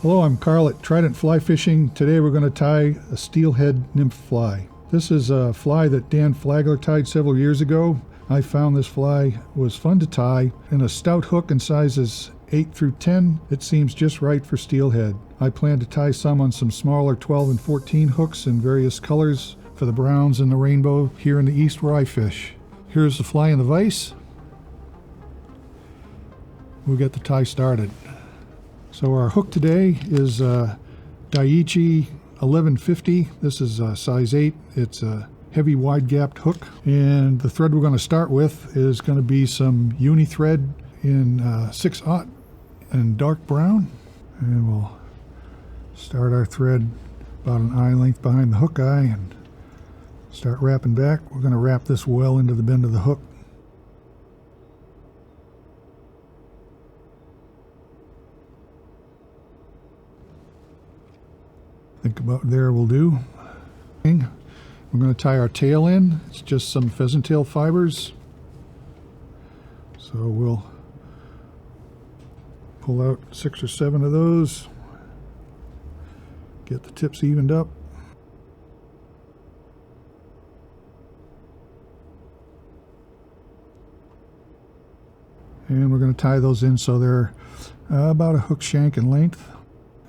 Hello, I'm Carl at Trident Fly Fishing. Today we're going to tie a Steelhead Nymph fly. This is a fly that Dan Flagler tied several years ago. I found this fly was fun to tie, and a stout hook in sizes 8 through 10, it seems just right for steelhead. I plan to tie some on some smaller 12 and 14 hooks in various colors for the browns and the rainbow here in the east where I fish. Here's the fly in the vise. We'll get the tie started. So our hook today is Daiichi 1150. This is size 8. It's a heavy wide-gapped hook. And the thread we're going to start with is going to be some uni thread in 6/0 and dark brown. And we'll start our thread about an eye length behind the hook eye and start wrapping back. We're going to wrap this well into the bend of the hook. Think about there will do. We're going to tie our tail in. It's just some pheasant tail fibers. So we'll pull out 6 or 7 of those. Get the tips evened up. And we're going to tie those in so they're about a hook shank in length.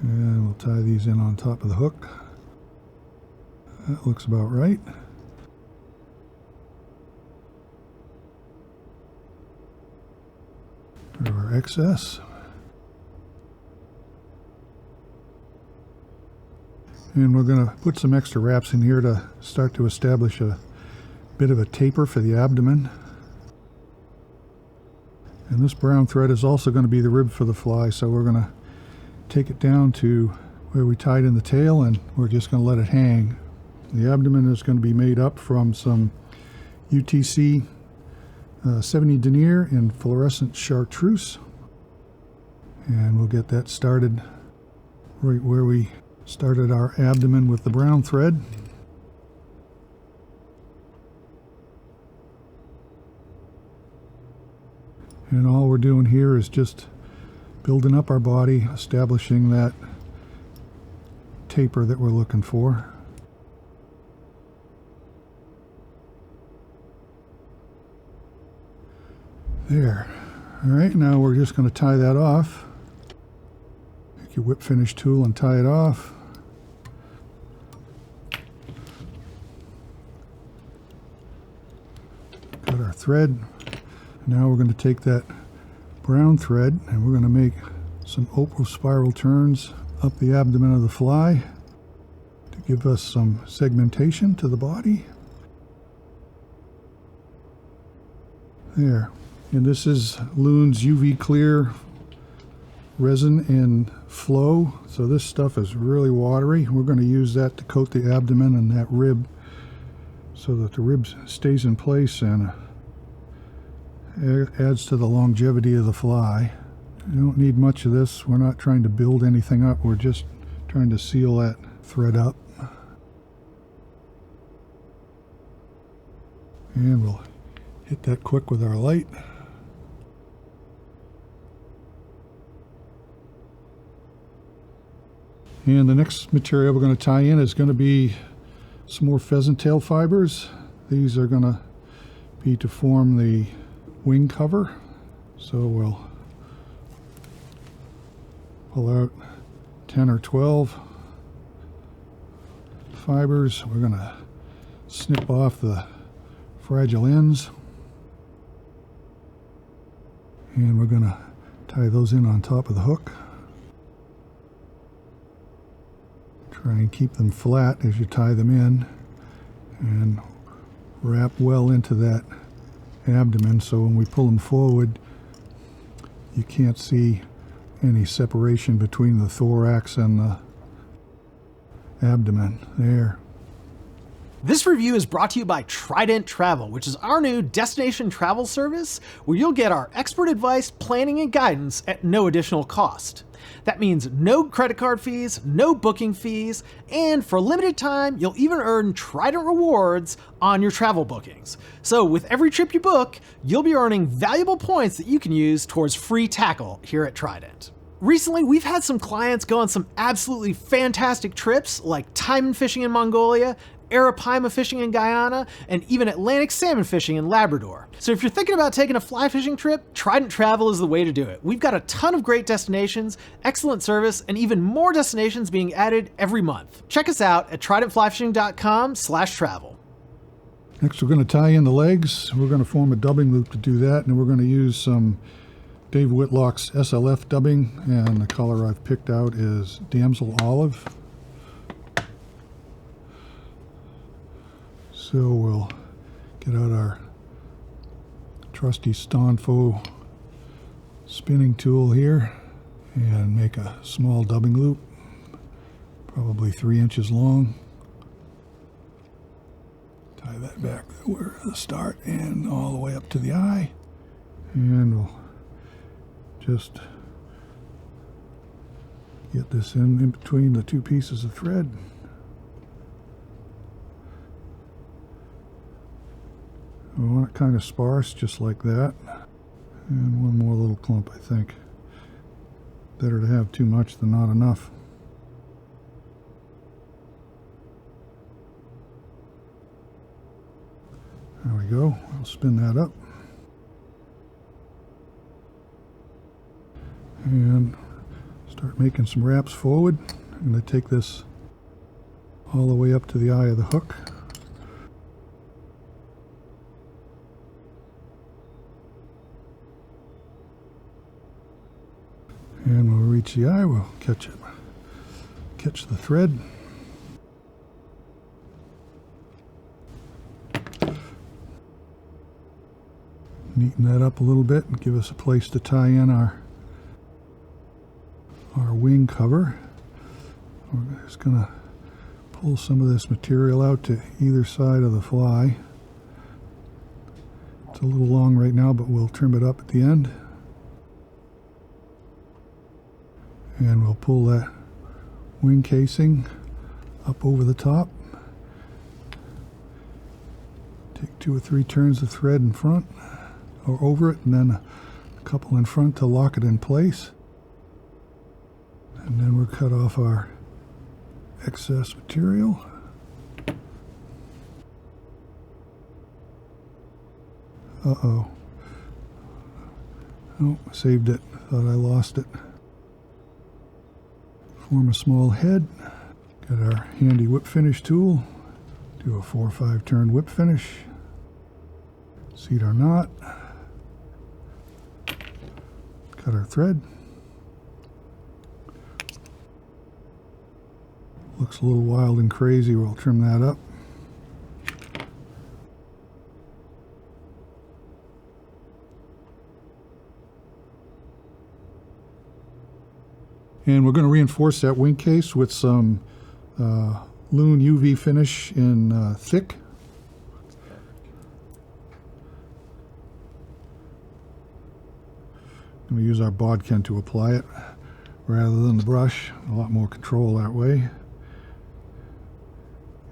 And we'll tie these in on top of the hook. That looks about right. Rid of our excess. And we're going to put some extra wraps in here to start to establish a bit of a taper for the abdomen. And this brown thread is also going to be the rib for the fly, so we're going to take it down to where we tied in the tail, and we're just going to let it hang. The abdomen is going to be made up from some UTC 70 denier in fluorescent chartreuse, and we'll get that started right where we started our abdomen with the brown thread. And all we're doing here is just building up our body, establishing that taper that we're looking for. There. All right, now we're just going to tie that off. Take your whip finish tool and tie it off. Got our thread. Now we're going to take that brown thread and we're going to make some opal spiral turns up the abdomen of the fly to give us some segmentation to the body. There. And this is Loon's UV clear resin in flow. So this stuff is really watery. We're going to use that to coat the abdomen and that rib so that the rib stays in place and adds to the longevity of the fly. You don't need much of this. We're not trying to build anything up. We're just trying to seal that thread up. And we'll hit that quick with our light. And the next material we're going to tie in is going to be some more pheasant tail fibers. These are going to be to form the wing cover. So we'll pull out 10 or 12 fibers. We're going to snip off the fragile ends. And we're going to tie those in on top of the hook. Try and keep them flat as you tie them in and wrap well into that abdomen so when we pull them forward you can't see any separation between the thorax and the abdomen. There. This review is brought to you by Trident Travel, which is our new destination travel service where you'll get our expert advice, planning, and guidance at no additional cost. That means no credit card fees, no booking fees, and for a limited time, you'll even earn Trident rewards on your travel bookings. So with every trip you book, you'll be earning valuable points that you can use towards free tackle here at Trident. Recently, we've had some clients go on some absolutely fantastic trips, like taimen fishing in Mongolia, arapaima fishing in Guyana, and even Atlantic salmon fishing in Labrador. So if you're thinking about taking a fly fishing trip, Trident Travel is the way to do it. We've got a ton of great destinations, excellent service, and even more destinations being added every month. Check us out at tridentflyfishing.com/travel. Next, we're going to tie in the legs. We're going to form a dubbing loop to do that, and we're going to use some Dave Whitlock's SLF dubbing, and the color I've picked out is Damsel Olive. So we'll get out our trusty Stonfo spinning tool here and make a small dubbing loop, probably 3 inches long. Tie that back where the start and all the way up to the eye, and we'll just get this in between the two pieces of thread. I want it kind of sparse, just like that. And one more little clump, I think. Better to have too much than not enough. There we go. I'll spin that up. And start making some wraps forward. I'm going to take this all the way up to the eye of the hook. And when we reach the eye, we'll catch the thread. Neaten that up a little bit and give us a place to tie in our wing cover. We're just going to pull some of this material out to either side of the fly. It's a little long right now, but we'll trim it up at the end. And we'll pull that wing casing up over the top. Take 2 or 3 turns of thread in front or over it, and then a couple in front to lock it in place. And then we'll cut off our excess material. Uh-oh. Oh, saved it. Thought I lost it. Form a small head. Got our handy whip finish tool. Do a 4 or 5 turn whip finish. Seat our knot. Cut our thread. Looks a little wild and crazy. We'll trim that up. And we're going to reinforce that wing case with some Loon UV finish in thick. I'm going to use our bodkin to apply it rather than the brush. A lot more control that way.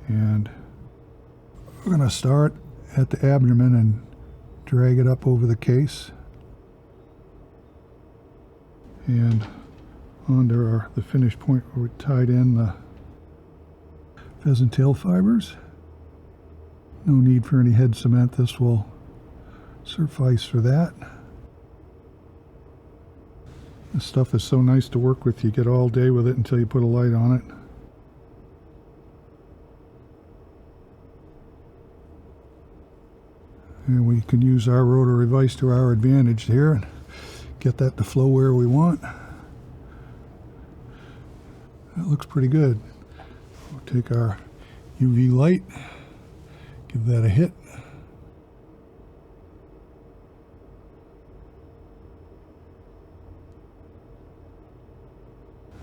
And we're going to start at the abdomen and drag it up over the case. And onto the finish point where we tied in the pheasant tail fibers. No need for any head cement. This will suffice for that. This stuff is so nice to work with. You get all day with it until you put a light on it. And we can use our rotary vise to our advantage here and get that to flow where we want. That looks pretty good. We'll take our UV light, give that a hit.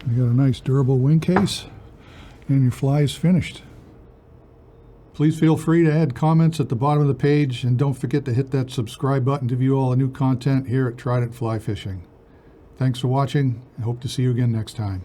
You got a nice durable wing case, and your fly is finished. Please feel free to add comments at the bottom of the page, and don't forget to hit that subscribe button to view all the new content here at Trident Fly Fishing. Thanks for watching. I hope to see you again next time.